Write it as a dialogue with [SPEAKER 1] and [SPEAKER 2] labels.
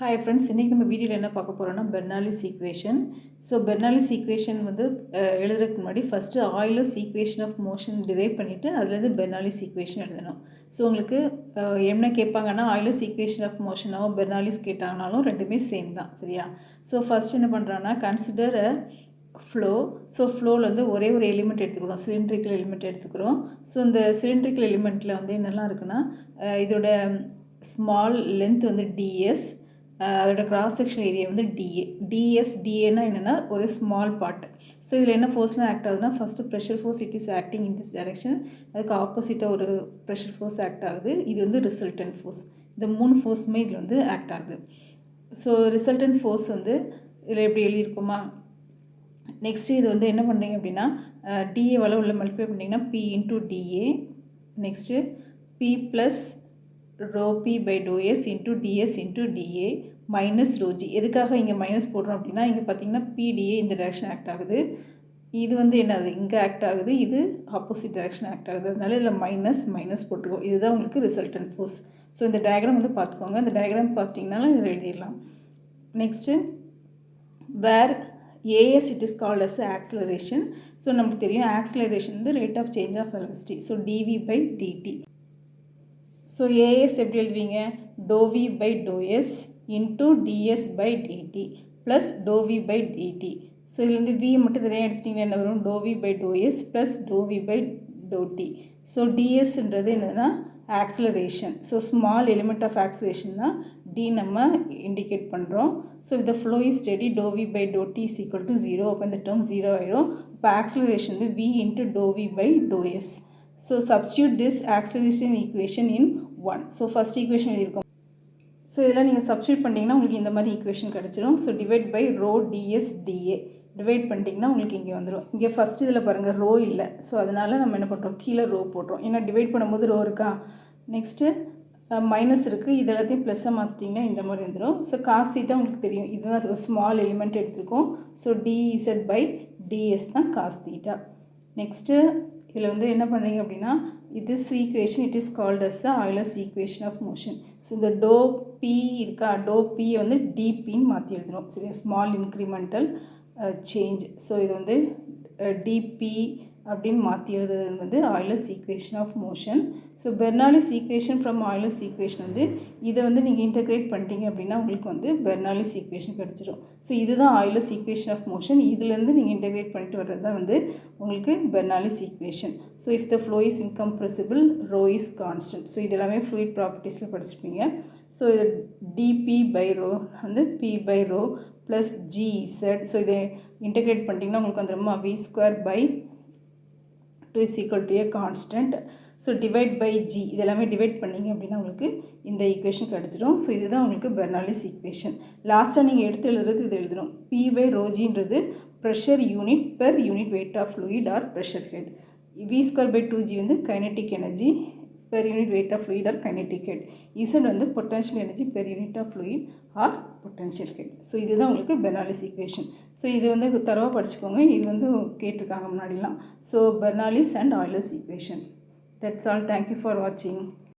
[SPEAKER 1] Hi friends, இன்னைக்கு நம்ம வீடியோல என்ன பார்க்க போறோம்னா Bernoulli's equation. So Bernoulli's equation வந்து எழுதுறதுக்கு முன்னாடி first Euler's equation of motion derive பண்ணிட்டு அதுலேருந்து பெர்னாலிஸ் ஈக்குவேஷன் எழுதணும். ஸோ உங்களுக்கு என்ன கேட்பாங்கன்னா ஆயிலர்ஸ் ஈக்குவேஷன் ஆஃப் மோஷனோ பெர்னாலிஸ் கேட்டாங்கனாலும் ரெண்டுமே சேம் தான், சரியா? ஸோ ஃபர்ஸ்ட் என்ன பண்ணுறாங்கன்னா கன்சிடர் அ ஃப்ளோ. ஸோ ஃப்ளோவில் வந்து ஒரே ஒரு எலிமெண்ட் எடுத்துக்கிறோம், சிலிண்ட்ரிக்கல் எலிமெண்ட் எடுத்துக்கிறோம். ஸோ இந்த சிலிண்ட்ரிக்கல் எலிமெண்ட்டில் வந்து என்னெல்லாம் இருக்குன்னா இதோட ஸ்மால் லென்த் வந்து டிஎஸ், அதோட கிராஸ் செக்ஷன் ஏரியா வந்து டிஏ. டிஎஸ் டிஏன்னா என்னென்னா ஒரு ஸ்மால் பார்ட். ஸோ இதில் என்ன ஃபோர்ஸ்லாம் ஆக்ட் ஆகுதுன்னா first pressure force it is acting in this direction, அதுக்கு ஆப்போசிட்டாக ஒரு ப்ரெஷர் ஃபோர்ஸ் ஆக்ட் ஆகுது, இது வந்து ரிசல்டன்ட் ஃபோர்ஸ். இந்த 3 ஃபோர்ஸுமே இதில் வந்து ஆக்ட் ஆகுது. ஸோ ரிசல்டன்ட் ஃபோர்ஸ் வந்து இதில் எப்படி எழுதியிருக்குமா, நெக்ஸ்ட்டு இது வந்து என்ன பண்ணுறீங்க அப்படின்னா டிஏவால் உள்ள மல்டிப்ளை பண்ணிங்கன்னா p into d A, next p plus rho p by dou s into ds into dA minus rho g. எதுக்காக இங்கே மைனஸ் போடுறோம் அப்படின்னா இங்கே பார்த்தீங்கன்னா pda இந்த டைரக்ஷன் ஆக்ட் ஆகுது, இது வந்து என்னது இங்கே ஆக்ட் ஆகுது, இது ஆப்போசிட் டைரக்ஷன் ஆக்ட் ஆகுது, அதனால இதில் மைனஸ் போட்டுருக்கோம். இதுதான் உங்களுக்கு ரிசல்டன்ட் ஃபோர்ஸ். ஸோ இந்த டயக்ராம் வந்து பார்த்துக்கோங்க, இந்த டயக்ராம் பார்த்தீங்கன்னாலும் இதில் எழுதிடலாம். Next where a s it is called as acceleration. So நமக்கு தெரியும் ஆக்சிலரேஷன் வந்து rate of change of velocity. So dv by dt. So a s எப்படி எழுதுவீங்க, dou v by dou s into ds by dt plus dou v by dt. So இதுலேருந்து v மட்டும் தனியாக எடுத்துட்டிங்கன்னா என்ன வரும், dou v by dou s plus dou v by dou t. So dsன்றது என்னதுன்னா acceleration. So small element of acceleration தான் d நம்ம இண்டிகேட் பண்ணுறோம். ஸோ இந்த flow is steady dou v by dou t is equal to 0. அப்போ இந்த term 0 ஆயிரும். இப்போ ஆக்சிலரேஷன் வந்து v into dou v by dou s. So substitute this acceleration equation in 1. So first equation எழுதிருக்கோம். So இதெல்லாம் நீங்கள் substitute பண்ணிங்கன்னா உங்களுக்கு இந்த மாதிரி ஈக்குவேஷன் கிடச்சிரும். So divide by rho d s d A divide பண்ணிட்டீங்கன்னா உங்களுக்கு இங்கே வந்துடும். இங்கே ஃபஸ்ட் இதில் பாருங்கள் ரோ இல்லை, ஸோ அதனால் நம்ம என்ன பண்ணுறோம் கீழே ரோ போடுறோம், ஏன்னா டிவைட் பண்ணும்போது ரோ இருக்கா. நெக்ஸ்ட்டு மைனஸ் இருக்குது, இது எல்லாத்தையும் ப்ளஸ்ஸாக மாற்றிட்டிங்கன்னா இந்த மாதிரி வந்துடும். ஸோ காஸ் தீட்டா உங்களுக்கு தெரியும், இதுதான் ஒரு ஸ்மால் எலிமெண்ட் எடுத்துருக்கோம். ஸோ டிஇசட் பை டிஎஸ் தான் காஸ் தீட்டா. நெக்ஸ்ட்டு இதில் வந்து என்ன பண்ணுறீங்க அப்படின்னா this equation it is called as the Euler's equation of motion. So இந்த டோ பி இருக்கா, டோ பி வந்து டிபின்னு மாற்றி எழுதணும், சரி, ஸ்மால் இன்க்ரிமெண்டல் சேஞ்ச். ஸோ இது வந்து டிபி அப்படின்னு மாற்றி எழுதுறது வந்து Euler's equation of motion. So Bernoulli's equation from Euler's equation வந்து இதை வந்து நீங்கள் இன்டகிரேட் பண்ணிட்டீங்க அப்படின்னா உங்களுக்கு வந்து பெர்னாலிஸ் ஈக்குவேஷன் கிடச்சிடும். ஸோ இதுதான் Euler's equation of motion. இதுலேருந்து நீங்கள் இன்டகிரேட் பண்ணிட்டு வர்றது தான் வந்து உங்களுக்கு Bernoulli's equation. So if the flow is incompressible rho is constant. So இது எல்லாமே ஃப்ளூயிட் ப்ராப்பர்ட்டிஸில் படிச்சிருப்பீங்க. ஸோ இது டிபி பை ரோ வந்து பி பை ரோ ப்ளஸ் ஜிஇசட். ஸோ இதை இன்டகிரேட் பண்ணிட்டீங்கன்னா உங்களுக்கு வந்துடுமா V square by 2 is equal to a constant. So divide by G இதெல்லாமே டிவைட் பண்ணிங்க அப்படின்னா உங்களுக்கு இந்த ஈக்குவேஷன் கிடச்சிடும். ஸோ இதுதான் உங்களுக்கு பெர்னாலிஸ் ஈக்குவேஷன். லாஸ்ட்டாக நீங்கள் எடுத்து எழுதுறது இது எழுதணும், பி பை ரோஜின்றது pressure unit per unit weight of fluid or pressure head. V square by 2g வந்து kinetic energy per unit weight of fluid or kinetic head. Z வந்து potential energy per unit of fluid or potential head. So இதுதான் உங்களுக்கு Bernoulli's equation. So இது வந்து தரவாக படிச்சுக்கோங்க, இது வந்து கேட்டிருக்காங்க முன்னாடிலாம். So பெர்னாலிஸ் and Euler's equation. That's all. Thank you for watching.